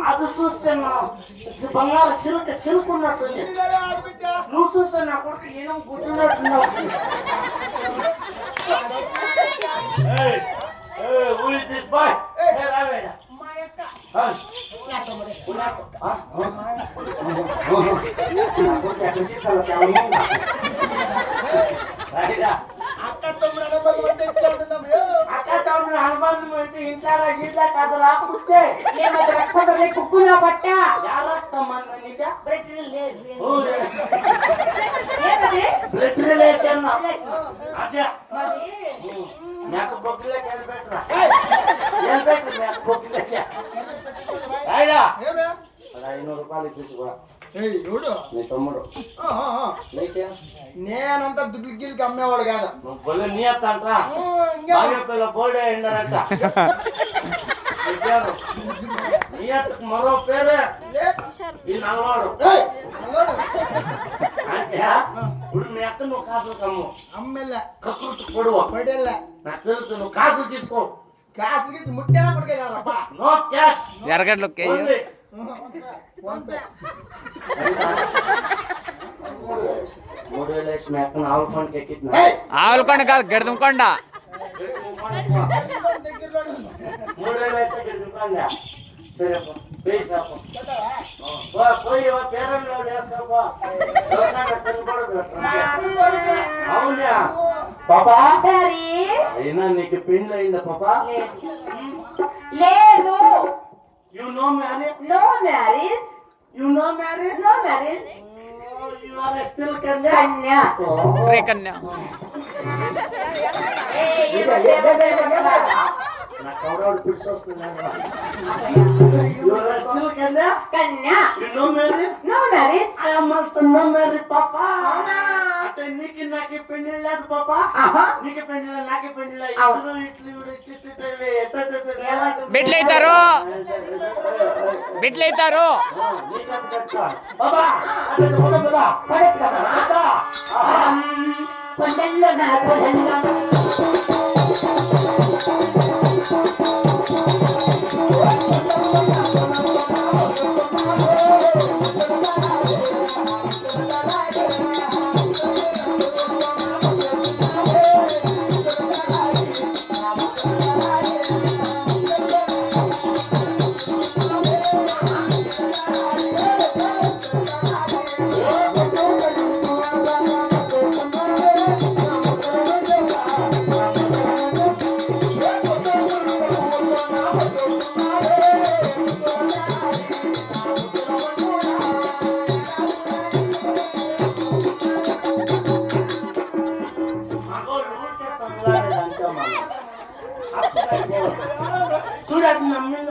అది చూస్తే బంగారు సిల్క్ ఉన్నట్టుంది. నువ్వు చూస్తే నా కొడుకు ఏమో గుర్తున్నట్టున్నావు. అక్క తమ్ముడు అనుబంధం అంటే ఇంట్లో ఇట్లా కథ రాకుంటే కుక్కున్నా పట్ట బ్లడ్ రిలేషన్ అదే నాకు బొగ్గులకి వెళ్ళిపెట్టరా మేక బొగ్గులకి 500 రూపాయలు తీసుకో. నీ తమ్ముడు నేనంతా దుడ్లకి అమ్మేవాడు కాదు. నువ్వు నీ అత్తంట బోర్డే ఎండారంట. నీ అత్తకు మరో పేరే ఈ నల్లవాడు. ఇప్పుడు నీ అత్త నువ్వు కాసులు కమ్ము అమ్మెల్ల కక్కుర్తి పొడవు పడేళ్ళ నాకు తెలుసు. నువ్వు కాసులు తీసుకో. కాసులు తీసి ముట్టేనా కొడుకే కాదప్పా. నో క్యాష్ ఎరగడ్లు 3000 వేసి మేకను ఆవులకొండకి ఎక్కింది. ఆవులకొండ కాదు గెడదంకొండ. 3000 అయితే గెడుతుంకొండ. సరే పోయి పేరెంట్లో వేసుకోపో. అవునా పాపా? అయినా నీకు పెళ్లి అయిందా పాపా? లేదు. You no married? No marriage. You no married? No marriage. You are still Kanya? Kanya. Shri కన్యా. నాకు ఎవరో పిలిచొస్తున్నాడు. You are still Kanya? Kanya. You no married? No marriage. I am also no married, Papa. అంటే నీకు నాకే పెళ్లి లేదు పాపా. నీకు పెళ్లి లేదు నాకే పెళ్లి లేదు. బిడ్లైతారు బిడ్లైతారు. కొండల్లో నా కొండల్లో చూడండి నమ్మిన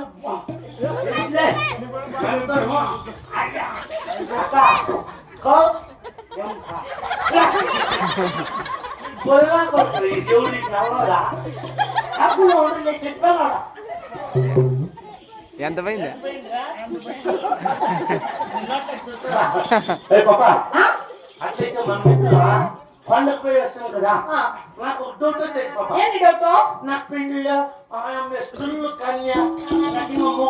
ఎంత పోయింది? పాపా అట్లయితే మనం పండుగ పోయి వస్తాను కదా ఆ, నాకు డౌట్ వచ్చేసి పాప ఏంటి డౌట్? నా పెళ్ళిలో ఆమె స్కూల్ కన్య నాకు